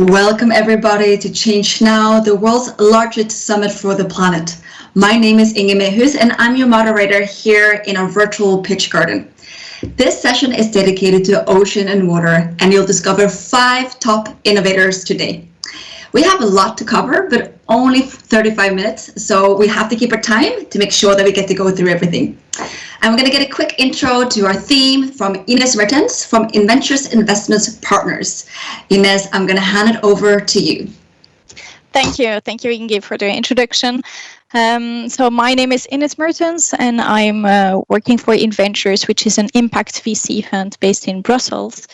Welcome everybody to Change Now, the world's largest summit for the planet. My name is Inge Mehus and I'm your moderator here in our virtual pitch garden. This session is dedicated to ocean and water, and you'll discover 5 top innovators today. We have a lot to cover, but only 35 minutes, so we have to keep our time to make sure that we get to go through everything. And we're going to get a quick intro to our theme from Ines Mertens from Inventures Investments Partners. Ines, I'm going to hand it over to you. Thank you, Inge, for the introduction. So my name is Ines Mertens, and I'm working for Inventures, which is an impact VC fund based in Brussels.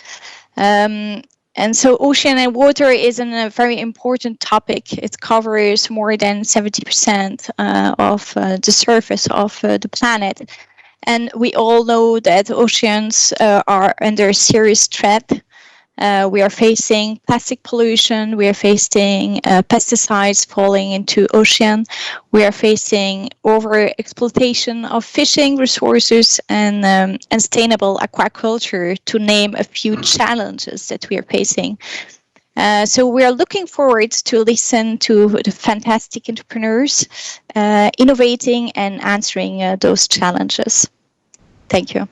And so ocean and water is a very important topic. It covers more than 70% of the surface of the planet. And we all know that oceans are under serious threat. We are facing plastic pollution. We are facing pesticides falling into ocean. We are facing over-exploitation of fishing resources and sustainable aquaculture, to name a few challenges that we are facing. So we are looking forward to listen to the fantastic entrepreneurs innovating and answering those challenges. Thank you.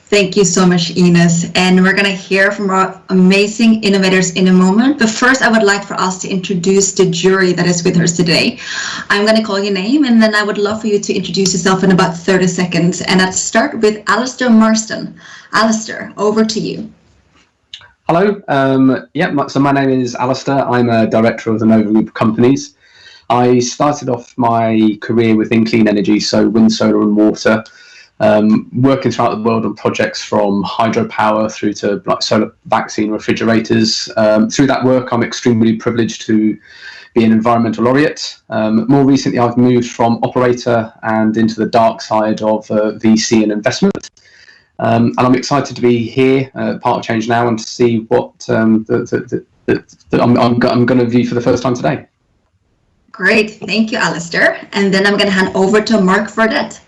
Thank you so much, Ines. And we're going to hear from our amazing innovators in a moment. But first, I would like for us to introduce the jury that is with us today. I'm going to call your name, and then I would love for you to introduce yourself in about 30 seconds. And I'll start with Alistair Marston. Alistair, over to you. Hello. So my name is Alistair. I'm a director of the Nova Group of companies. I started off my career within clean energy, so wind, solar and water. Working throughout the world on projects from hydropower through to like solar vaccine refrigerators. Through that work, I'm extremely privileged to be an environmental laureate. More recently, I've moved from operator and into the dark side of VC and investment. And I'm excited to be here, part of Change Now, and to see what I'm going to view for the first time today. Great, thank you, Alistair. And then I'm going to hand over to Mark Verdette.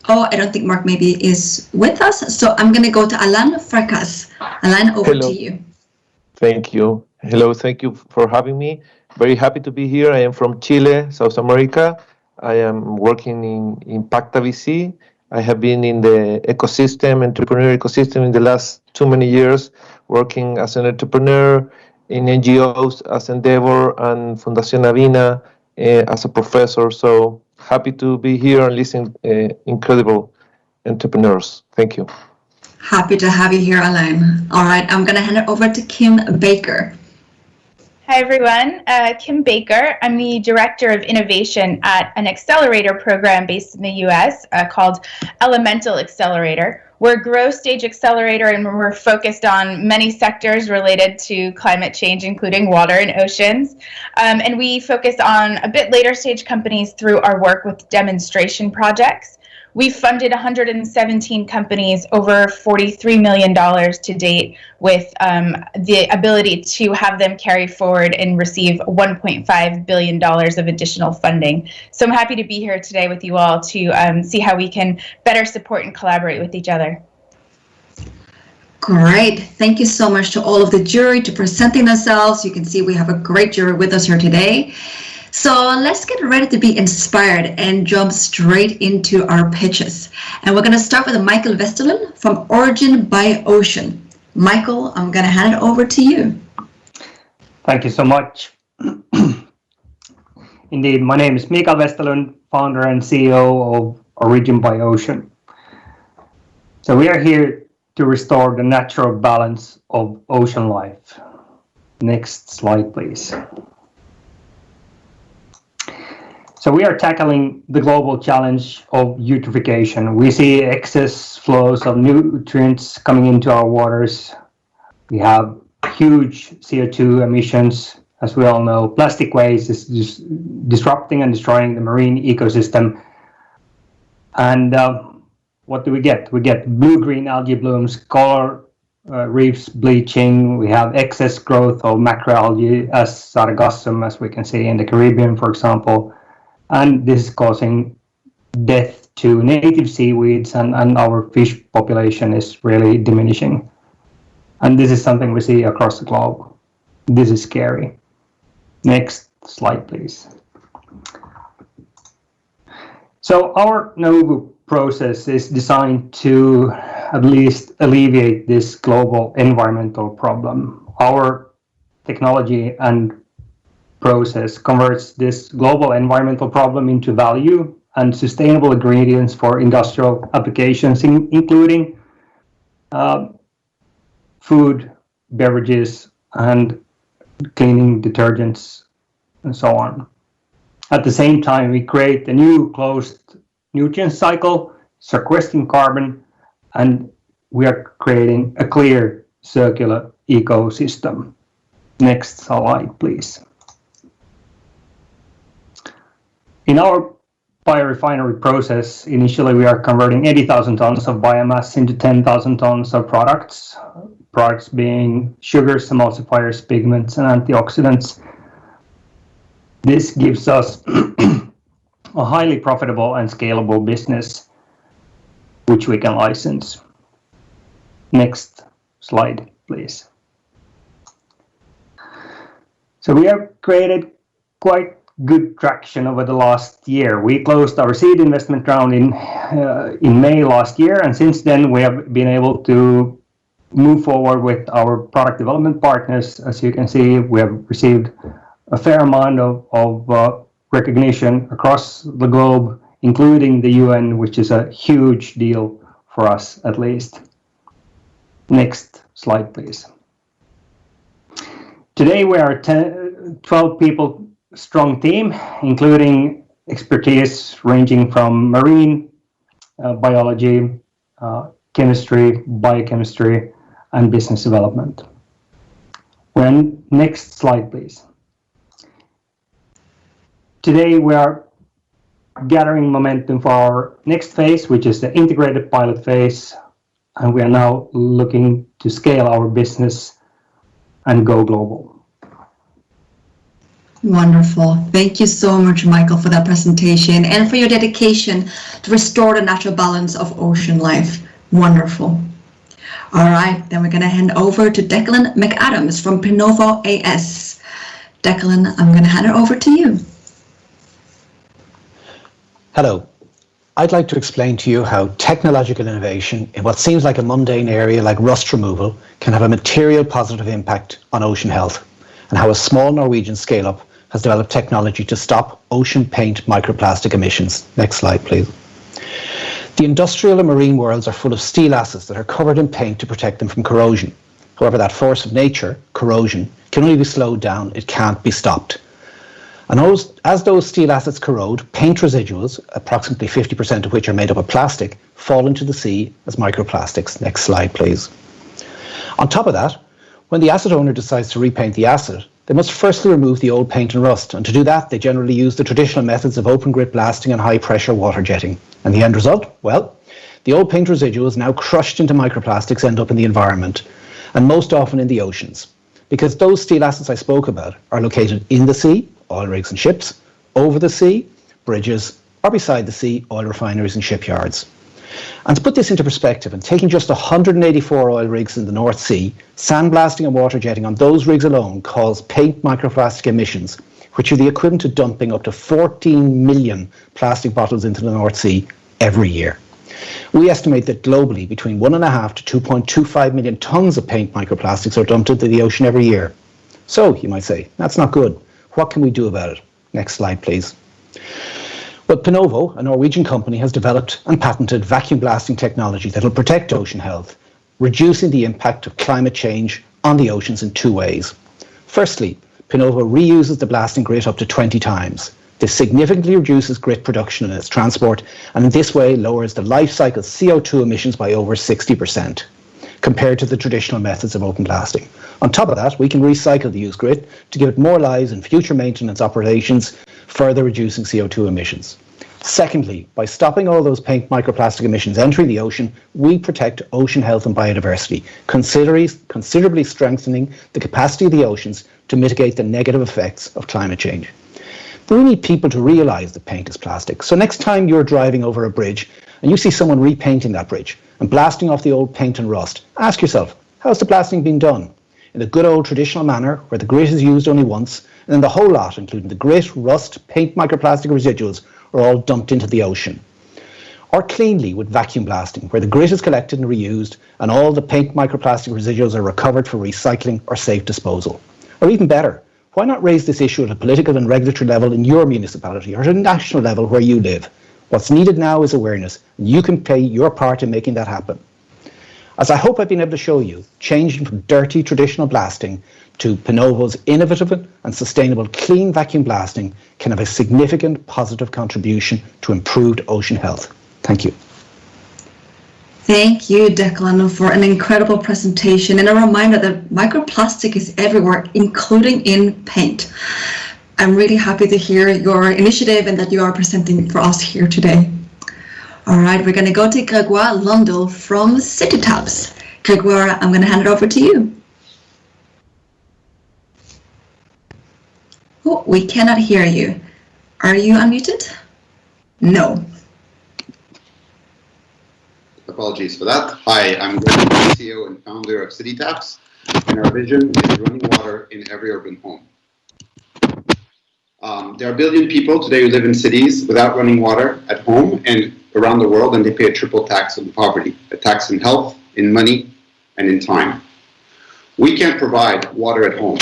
Oh, I don't think Mark maybe is with us, so I'm going to go to Alain Farkas. Alain, over to you. Thank you. Hello, thank you for having me. Very happy to be here. I am from Chile, South America. I am working in Impacta VC. I have been in the entrepreneur ecosystem in the last too many years, working as an entrepreneur in NGOs as Endeavor and Fundación Avina as a professor. So happy to be here and listen incredible entrepreneurs. Thank you. Happy to have you here, Alain. All right, I'm going to hand it over to Kim Baker. Hi, everyone. Kim Baker. I'm the Director of Innovation at an accelerator program based in the US called Elemental Accelerator. We're a growth stage accelerator, and we're focused on many sectors related to climate change, including water and oceans. And we focus on a bit later stage companies through our work with demonstration projects. We've funded 117 companies, over $43 million to date, with the ability to have them carry forward and receive $1.5 billion of additional funding. So I'm happy to be here today with you all to see how we can better support and collaborate with each other. Great. Thank you so much to all of the jury to presenting themselves. You can see we have a great jury with us here today. So let's get ready to be inspired and jump straight into our pitches. And we're going to start with Michael Vestel from Origin by Ocean. Michael, I'm going to hand it over to you. Thank you so much. Indeed, my name is Mikael Vestelund, founder and CEO of Origin by Ocean. So we are here to restore the natural balance of ocean life. Next slide, please. So we are tackling the global challenge of eutrophication. We see excess flows of nutrients coming into our waters. We have huge CO2 emissions, as we all know. Plastic waste is disrupting and destroying the marine ecosystem. And what do we get? We get blue-green algae blooms, coral reefs bleaching. We have excess growth of macroalgae as sargassum, as we can see in the Caribbean, for example. And this is causing death to native seaweeds, and our fish population is really diminishing. And this is something we see across the globe. This is scary. Next slide, please. So our NOVU process is designed to at least alleviate this global environmental problem. Our technology and process converts this global environmental problem into value and sustainable ingredients for industrial applications, including food, beverages, and cleaning detergents, and so on. At the same time, we create a new closed nutrient cycle, sequestering carbon, and we are creating a clear circular ecosystem. Next slide, please. In our biorefinery process, initially we are converting 80,000 tons of biomass into 10,000 tons of products being sugars, emulsifiers, pigments, and antioxidants. This gives us a highly profitable and scalable business, which we can license. Next slide, please. So we have created quite good traction over the last year. We closed our seed investment round in May last year, and since then we have been able to move forward with our product development partners. As you can see, we have received a fair amount of recognition across the globe, including the UN, which is a huge deal for us at least. Next slide, please. Today we are a 12 people strong team, including expertise ranging from marine biology, chemistry, biochemistry, and business development. Next slide, please. Today we are gathering momentum for our next phase, which is the integrated pilot phase, and we are now looking to scale our business and go global. Wonderful. Thank you so much, Michael, for that presentation and for your dedication to restore the natural balance of ocean life. Wonderful. All right, then we're going to hand over to Declan McAdams from Pinovo AS. Declan, I'm going to hand it over to you. Hello. I'd like to explain to you how technological innovation in what seems like a mundane area like rust removal can have a material positive impact on ocean health, and how a small Norwegian scale-up has developed technology to stop ocean paint microplastic emissions. Next slide, please. The industrial and marine worlds are full of steel assets that are covered in paint to protect them from corrosion. However, that force of nature, corrosion, can only be slowed down, it can't be stopped. And as those steel assets corrode, paint residuals, approximately 50% of which are made up of plastic, fall into the sea as microplastics. Next slide, please. On top of that, when the asset owner decides to repaint the asset, they must firstly remove the old paint and rust, and to do that they generally use the traditional methods of open grit blasting and high pressure water jetting. And the end result? Well, the old paint residuals, now crushed into microplastics, end up in the environment, and most often in the oceans, because those steel assets I spoke about are located in the sea, oil rigs and ships, over the sea, bridges, or beside the sea, oil refineries and shipyards. And to put this into perspective, and taking just 184 oil rigs in the North Sea, sandblasting and water jetting on those rigs alone cause paint microplastic emissions, which are the equivalent to dumping up to 14 million plastic bottles into the North Sea every year. We estimate that globally between 1.5 to 2.25 million tons of paint microplastics are dumped into the ocean every year. So, you might say, that's not good. What can we do about it? Next slide, please. Well, Pinovo, a Norwegian company, has developed and patented vacuum blasting technology that will protect ocean health, reducing the impact of climate change on the oceans in two ways. Firstly, Pinovo reuses the blasting grit up to 20 times. This significantly reduces grit production and its transport, and in this way lowers the life cycle CO2 emissions by over 60%, compared to the traditional methods of open blasting. On top of that, we can recycle the used grit to give it more lives in future maintenance operations, further reducing CO2 emissions. Secondly, by stopping all those paint microplastic emissions entering the ocean, we protect ocean health and biodiversity, considerably strengthening the capacity of the oceans to mitigate the negative effects of climate change. But we need people to realise that paint is plastic. So next time you're driving over a bridge and you see someone repainting that bridge and blasting off the old paint and rust, ask yourself, how's the blasting been done? In the good old traditional manner where the grit is used only once, and then the whole lot, including the grit, rust, paint microplastic residuals, are all dumped into the ocean. Or cleanly with vacuum blasting, where the grit is collected and reused and all the paint microplastic residuals are recovered for recycling or safe disposal. Or even better, why not raise this issue at a political and regulatory level in your municipality or at a national level where you live? What's needed now is awareness, and you can play your part in making that happen. As I hope I've been able to show you, changing from dirty traditional blasting to Pinovo's innovative and sustainable clean vacuum blasting can have a significant positive contribution to improved ocean health. Thank you. Thank you, Declan, for an incredible presentation and a reminder that microplastic is everywhere, including in paint. I'm really happy to hear your initiative and that you are presenting for us here today. All right, we're going to go to Gregoire Lundell from Citytaps. Gregoire, I'm going to hand it over to you. Oh, we cannot hear you. Are you unmuted? No. Apologies for that. Hi, I'm Greg, CEO and founder of Citytaps, and our vision is running water in every urban home. There are 1 billion people today who live in cities without running water at home and around the world, and they pay a triple tax on poverty, a tax in health, in money, and in time. We can't provide water at home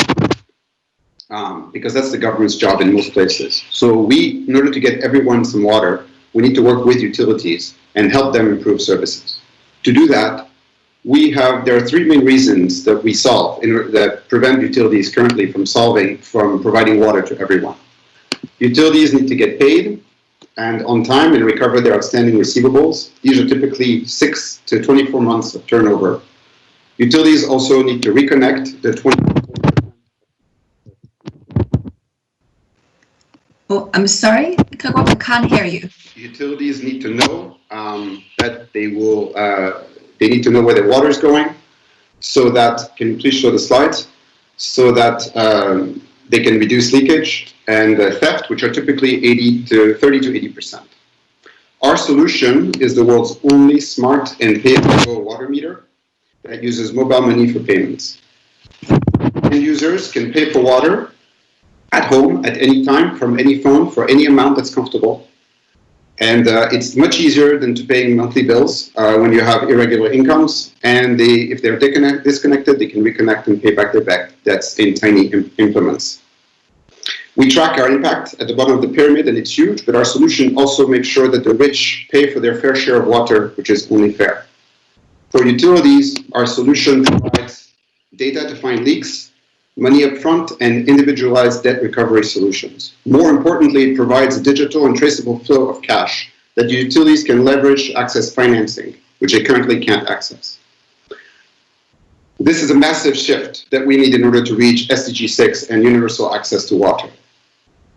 because that's the government's job in most places. So in order to get everyone some water, we need to work with utilities and help them improve services. To do that, there are 3 main reasons that we solve that prevent utilities currently from providing water to everyone. Utilities need to get paid and on time and recover their outstanding receivables. These are typically 6 to 24 months of turnover. Utilities also need to reconnect the 24%. Oh, I'm sorry, Gregoire, I can't hear you. Utilities need to know that they need to know where their water is going, so that, can you please show the slides, so that they can reduce leakage and theft, which are typically 30 to 80%. Our solution is the world's only smart and pay-as-you-go water meter that uses mobile money for payments. End users can pay for water at home at any time from any phone for any amount that's comfortable. And it's much easier than to paying monthly bills when you have irregular incomes. And if they're disconnected, they can reconnect and pay back their debts in tiny implements. We track our impact at the bottom of the pyramid, and it's huge, but our solution also makes sure that the rich pay for their fair share of water, which is only fair. For utilities, our solution provides data to find leaks, money up front, and individualized debt recovery solutions. More importantly, it provides a digital and traceable flow of cash that utilities can leverage to access financing, which they currently can't access. This is a massive shift that we need in order to reach SDG 6 and universal access to water.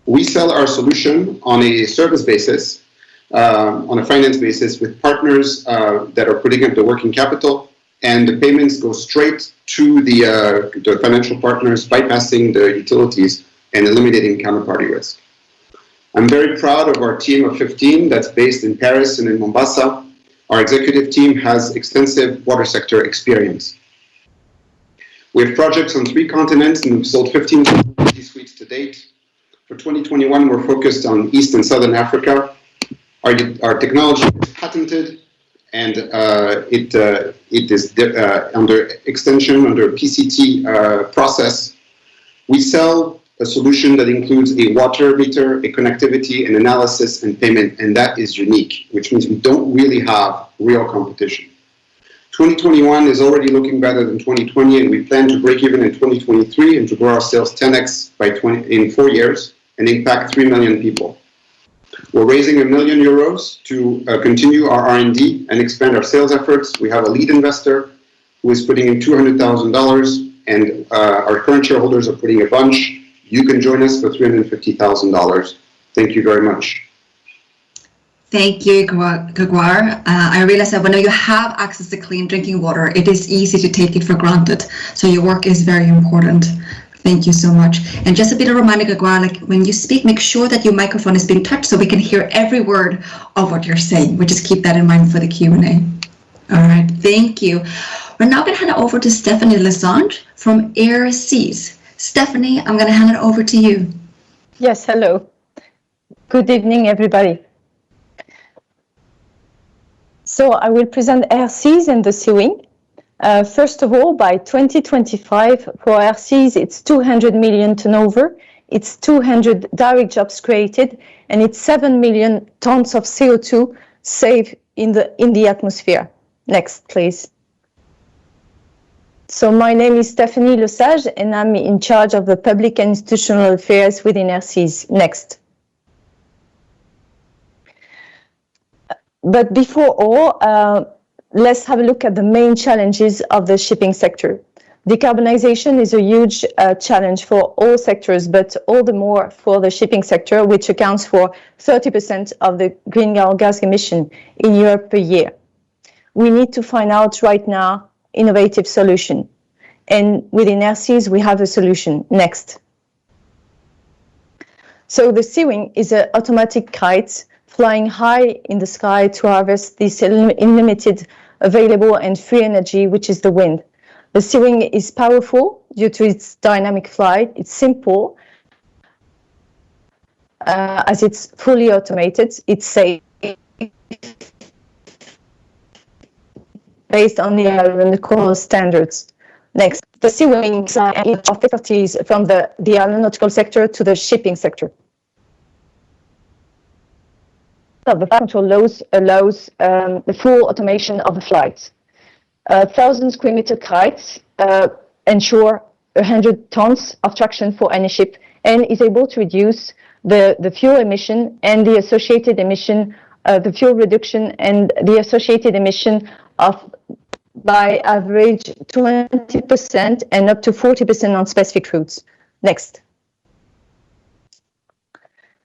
We sell our solution on a service basis, on a finance basis, with partners that are putting up the working capital, and the payments go straight to the financial partners, bypassing the utilities and eliminating counterparty risk. I'm very proud of our team of 15 that's based in Paris and in Mombasa. Our executive team has extensive water sector experience. We have projects on 3 continents and we've sold 15 technology suites to date. For 2021, we're focused on East and Southern Africa. Our technology is patented, and it is under extension under PCT process. We sell a solution that includes a water meter, a connectivity, an analysis, and payment, and that is unique, which means we don't really have real competition. 2021 is already looking better than 2020, and we plan to break even in 2023 and to grow our sales 10x in 4 years and impact 3 million people. We're raising €1 million to continue our R&D and expand our sales efforts. We have a lead investor who is putting in $200,000, and our current shareholders are putting a bunch. You can join us for $350,000. Thank you very much. Thank you, Gregoire. I realize that when you have access to clean drinking water, it is easy to take it for granted. So your work is very important. Thank you so much. And just a bit of a reminder, Gagwa, like when you speak, make sure that your microphone is being touched so we can hear every word of what you're saying. We just keep that in mind for the Q&A. All right, thank you. We're now going to hand it over to Stephanie Lessange from Air Seas. Stephanie, I'm going to hand it over to you. Yes, hello. Good evening, everybody. So I will present Air Seas and the sea wing. First of all, by 2025, for Air Seas, it's 200 million turnover, it's 200 direct jobs created, and it's 7 million tons of CO2 saved in the atmosphere. Next, please. So my name is Stephanie Lessange, and I'm in charge of the public and institutional affairs within Air Seas. Next. But before all, let's have a look at the main challenges of the shipping sector. Decarbonization is a huge challenge for all sectors, but all the more for the shipping sector, which accounts for 30% of the greenhouse gas emission in Europe per year. We need to find out right now innovative solution. And within Air Seas, we have a solution. Next. So the sea wing is an automatic kite flying high in the sky to harvest this unlimited available and free energy, which is the wind. The sea wing is powerful due to its dynamic flight. It's simple, as it's fully automated. It's safe, based on the aeronautical standards. Next, the sea wing is of expertise from the aeronautical sector to the shipping sector. The flight control allows the full automation of the flights. 1,000 square meter kites ensure 100 tons of traction for any ship and is able to reduce the fuel emission and the associated emission, the fuel reduction and the associated emission of by average 20% and up to 40% on specific routes. Next.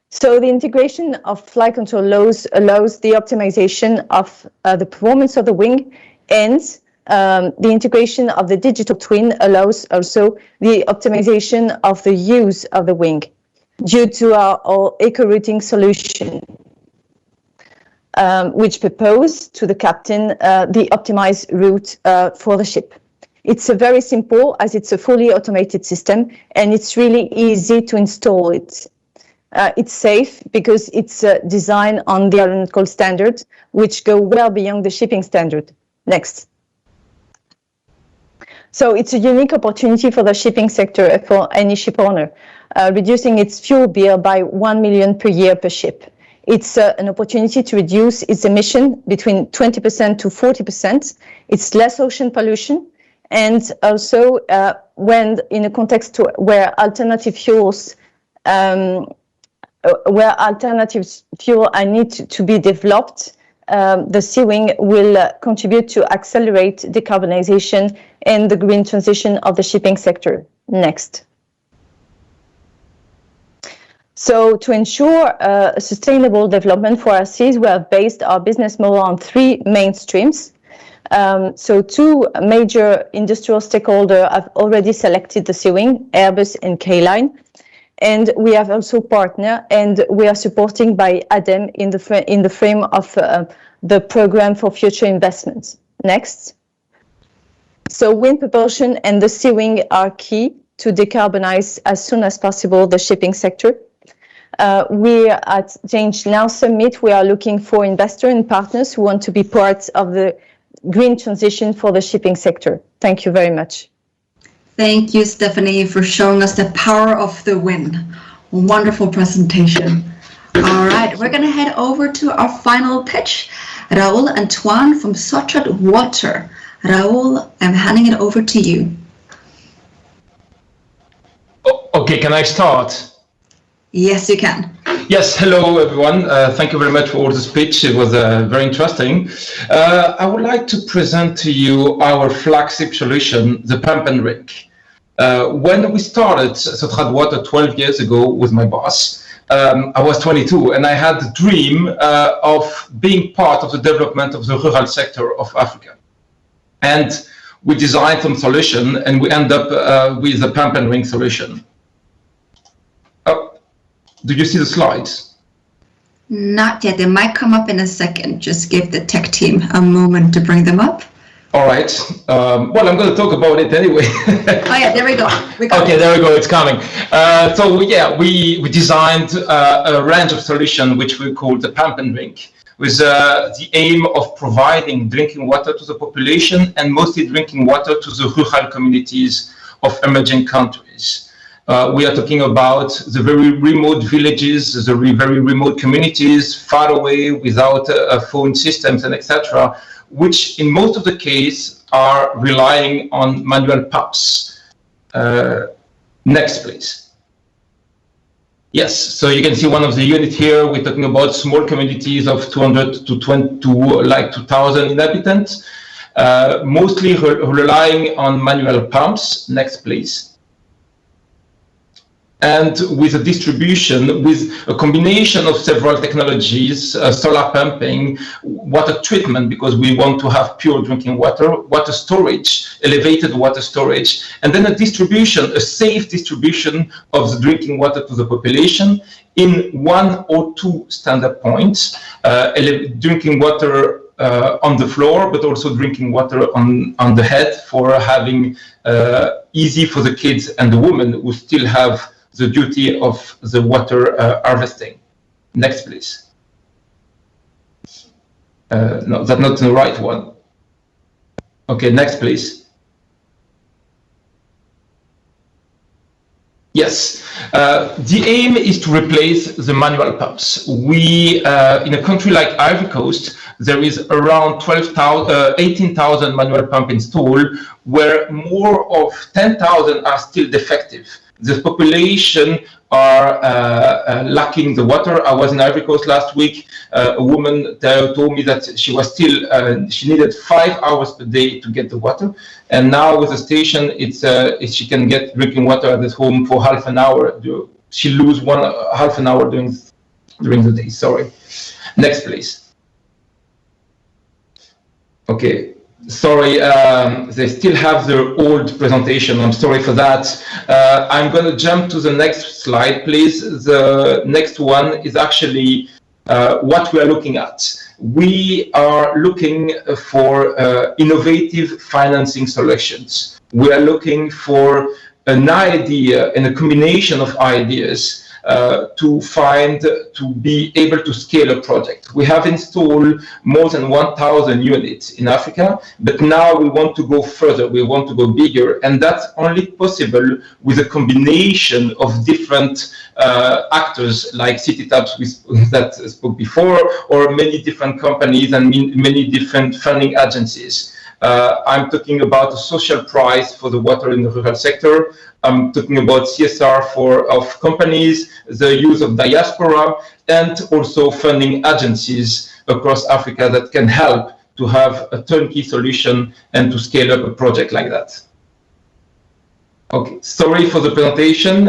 So the integration of flight control allows the optimization of the performance of the wing, and the integration of the digital twin allows also the optimization of the use of the wing due to our eco-routing solution, which propose to the captain the optimized route for the ship. It's a very simple, as it's a fully automated system, and it's really easy to install it. It's safe because it's designed on the aeronautical standards, which go well beyond the shipping standard. Next. So it's a unique opportunity for the shipping sector, for any ship owner, reducing its fuel bill by 1 million per year per ship. It's an opportunity to reduce its emission between 20% to 40%. It's less ocean pollution, and also when in a context where alternative fuels are need to be developed, the sea wing will contribute to accelerate decarbonization and the green transition of the shipping sector. Next. So to ensure a sustainable development for our seas, we have based our business model on 3 main streams. So 2 major industrial stakeholders have already selected the sea wing, Airbus and K-Line. And we have also partner, and we are supporting by ADEM in the frame of the program for future investments. Next. So wind propulsion and the sea wing are key to decarbonize as soon as possible the shipping sector. We at ChangeNOW Summit, we are looking for investors and partners who want to be part of the green transition for the shipping sector. Thank you very much. Thank you, Stephanie, for showing us the power of the wind. Wonderful presentation. All right, we're going to head over to our final pitch. Raoul Antoine from Sotrat Water. Raoul, I'm handing it over to you. Okay, can I start? Yes, you can. Yes, hello everyone. Thank you very much for all the speech. It was very interesting. I would like to present to you our flagship solution, the pump and rig. When we started Sotrat Water 12 years ago with my boss, I was 22 and I had the dream of being part of the development of the rural sector of Africa. And we designed some solution and we end up with a pump and ring solution. Oh, do you see the slides? Not yet. They might come up in a second. Just give the tech team a moment to bring them up. All right. Well, I'm going to talk about it anyway. Oh yeah, there we go. Okay, there we go. It's coming. So yeah, we designed a range of solutions which we call the pump and drink, with the aim of providing drinking water to the population and mostly drinking water to the rural communities of emerging countries. We are talking about the very remote villages, the very remote communities, far away, without phone systems and etc., which in most of the case are relying on manual pumps. Next, please. Yes, so you can see one of the units here. We're talking about small communities of 200 to 2,000 inhabitants, mostly relying on manual pumps. Next, please. And with a distribution, with a combination of several technologies, solar pumping, water treatment, because we want to have pure drinking water, water storage, elevated water storage, and then a distribution, a safe distribution of the drinking water to the population in 1 or 2 standard points, drinking water on the floor, but also drinking water on the head for having easy for the kids and the women who still have the duty of the water harvesting. Next, please. No, that's not the right one. Okay, next, please. Yes, the aim is to replace the manual pumps. We, in a country like Ivory Coast, there is around 18,000 manual pumps installed, where more of 10,000 are still defective. The population are lacking the water. I was in Ivory Coast last week. A woman told me that she was still, she needed 5 hours per day to get the water. And now with the station, she can get drinking water at his home for half an hour. She lose half an hour during the day, sorry. Next, please. Okay. Sorry, they still have their old presentation. I'm sorry for that. I'm going to jump to the next slide, please. The next one is actually what we are looking at. We are looking for innovative financing solutions. We are looking for an idea and a combination of ideas to be able to scale a project. We have installed more than 1,000 units in Africa, but now we want to go further, we want to go bigger, and that's only possible with a combination of different actors like Citytaps that spoke before, or many different companies and many different funding agencies. I'm talking about a social price for the water in the rural sector. I'm talking about CSR of companies, the use of diaspora, and also funding agencies across Africa that can help to have a turnkey solution and to scale up a project like that. Okay, sorry for the presentation.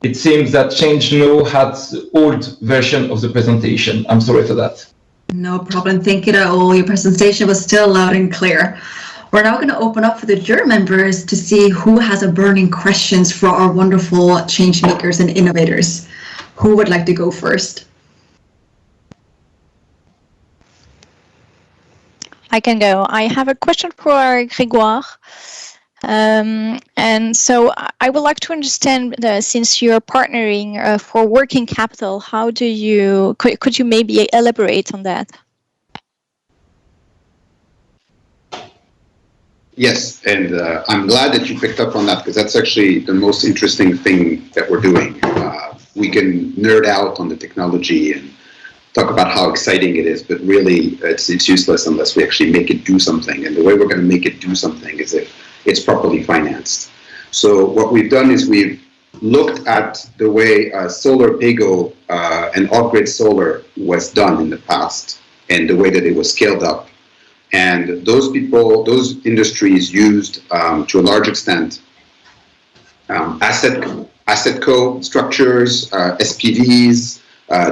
It seems that ChangeNOW had the old version of the presentation. I'm sorry for that. No problem. Thank you at all. Your presentation was still loud and clear. We're now going to open up for the jury members to see who has a burning questions for our wonderful change makers and innovators. Who would like to go first? I can go. I have a question for Grégoire. And so I would like to understand, since you're partnering for working capital, how do you, could you maybe elaborate on that? Yes, and I'm glad that you picked up on that, because that's actually the most interesting thing that we're doing. We can nerd out on the technology and talk about how exciting it is, but really it's useless unless we actually make it do something. And the way we're going to make it do something is if it's properly financed. So what we've done is we've looked at the way solar pay-go and off-grid solar was done in the past, and the way that it was scaled up. And those people, those industries used to a large extent asset co structures, SPVs.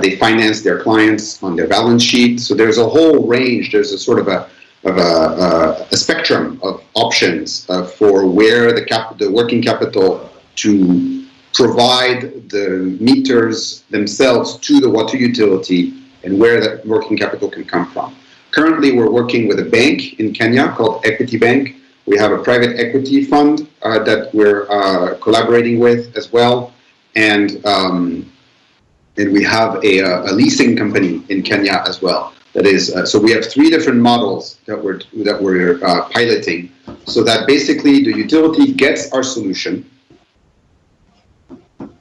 They finance their clients on their balance sheet. So there's a whole range. There's a sort of a a spectrum of options for where the working capital to provide the meters themselves to the water utility and where that working capital can come from. Currently, we're working with a bank in Kenya called Equity Bank. We have a private equity fund that we're collaborating with as well, and we have a leasing company in Kenya as well. That is, so we have 3 different models that we're piloting, so that basically the utility gets our solution.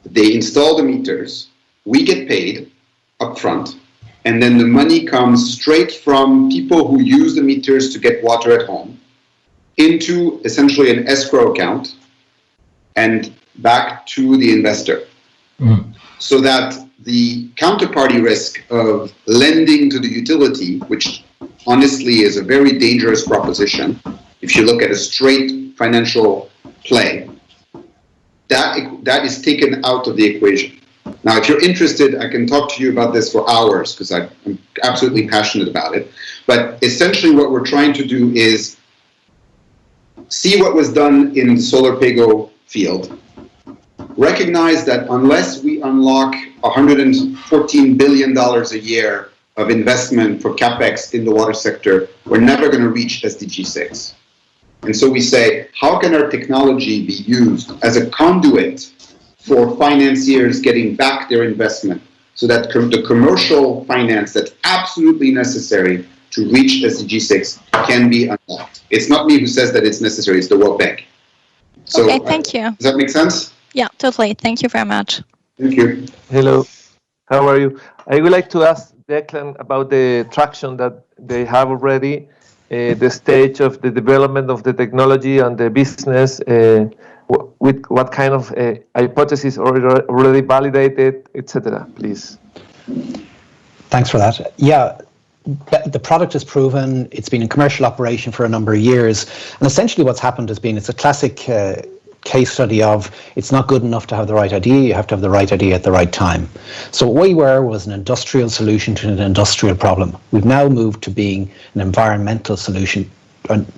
They install the meters, we get paid upfront, and then the money comes straight from people who use the meters to get water at home into essentially an escrow account and back to the investor. Mm-hmm. So that the counterparty risk of lending to the utility, which honestly is a very dangerous proposition, if you look at a straight financial play, that is taken out of the equation. Now, if you're interested, I can talk to you about this for hours because I'm absolutely passionate about it. But essentially what we're trying to do is see what was done in the Solar Pego field, recognize that unless we unlock $114 billion a year of investment for CapEx in the water sector, we're never going to reach SDG 6. And so we say, how can our technology be used as a conduit for financiers getting back their investment so that the commercial finance that's absolutely necessary to reach SDG 6 can be unlocked? It's not me who says that it's necessary, it's the World Bank. So, okay, thank you. Does that make sense? Yeah, totally. Thank you very much. Thank you. Hello, how are you? I would like to ask Declan about the traction that they have already, the stage of the development of the technology and the business, with what kind of hypotheses are already validated, etc. Please. Thanks for that. Yeah, the product is proven. It's been in commercial operation for a number of years, and essentially what's happened has been it's a classic case study of it's not good enough to have the right idea, you have to have the right idea at the right time. So what we were was an industrial solution to an industrial problem. We've now moved to being an environmental solution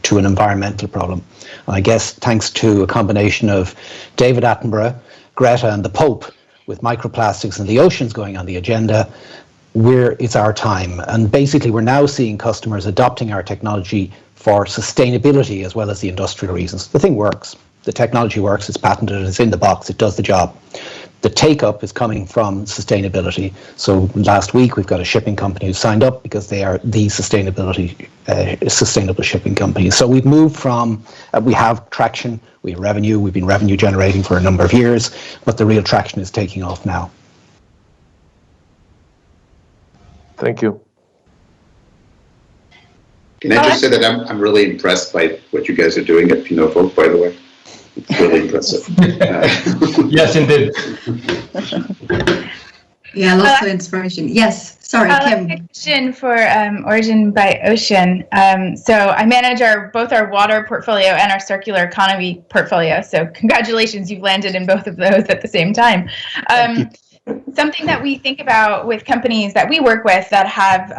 to an environmental problem. And I guess thanks to a combination of David Attenborough, Greta and the Pope, with microplastics and the oceans going on the agenda, it's our time. And basically we're now seeing customers adopting our technology for sustainability as well as the industrial reasons. The thing works. The technology works, it's patented, it's in the box, it does the job. The take-up is coming from sustainability. So last week we've got a shipping company who signed up because they are the sustainable shipping company. So we've moved from, we have traction, we have revenue, we've been revenue generating for a number of years, but the real traction is taking off now. Thank you. Can I just say that I'm really impressed by what you guys are doing at Pinovo, by the way. It's really impressive. Yes, indeed. Yeah, lots of inspiration. Yes, sorry, Kim. A question for Origin by Ocean. So I manage both our water portfolio and our circular economy portfolio. So congratulations, you've landed in both of those at the same time. Something that we think about with companies that we work with that have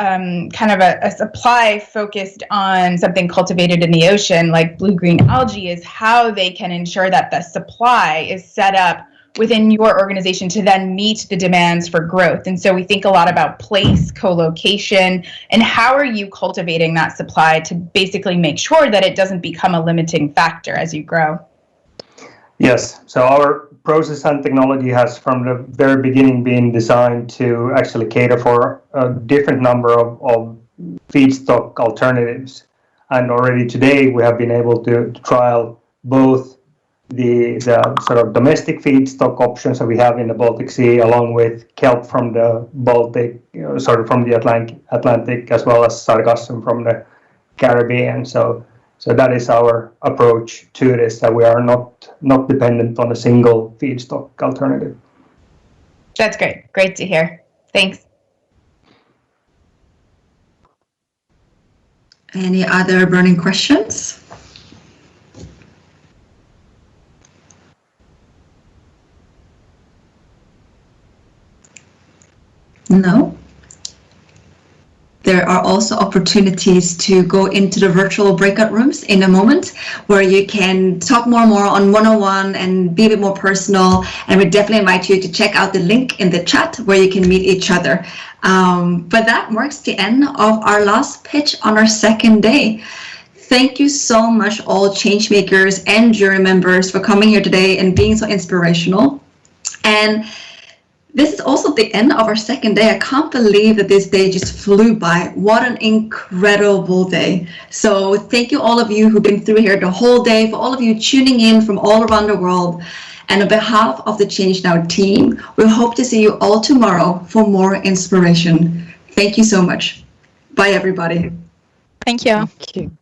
kind of a supply focused on something cultivated in the ocean, like blue-green algae, is how they can ensure that the supply is set up within your organization to then meet the demands for growth. And so we think a lot about place, co-location, and how are you cultivating that supply to basically make sure that it doesn't become a limiting factor as you grow? Yes, so our process and technology has from the very beginning been designed to actually cater for a different number of feedstock alternatives. And already today we have been able to trial both the sort of domestic feedstock options that we have in the Baltic Sea, along with kelp from the Baltic, from the Atlantic, as well as sargassum from the Caribbean. So that is our approach to this, that we are not dependent on a single feedstock alternative. That's great. Great to hear. Thanks. Any other burning questions? No? There are also opportunities to go into the virtual breakout rooms in a moment where you can talk more on one-on-one and be a bit more personal. And we definitely invite you to check out the link in the chat where you can meet each other. But that marks the end of our last pitch on our second day. Thank you so much, all changemakers and jury members, for coming here today and being so inspirational. And this is also the end of our second day. I can't believe that this day just flew by. What an incredible day. So thank you all of you who've been through here the whole day, for all of you tuning in from all around the world. And on behalf of the ChangeNOW team, we hope to see you all tomorrow for more inspiration. Thank you so much. Bye, everybody. Thank you. Thank you.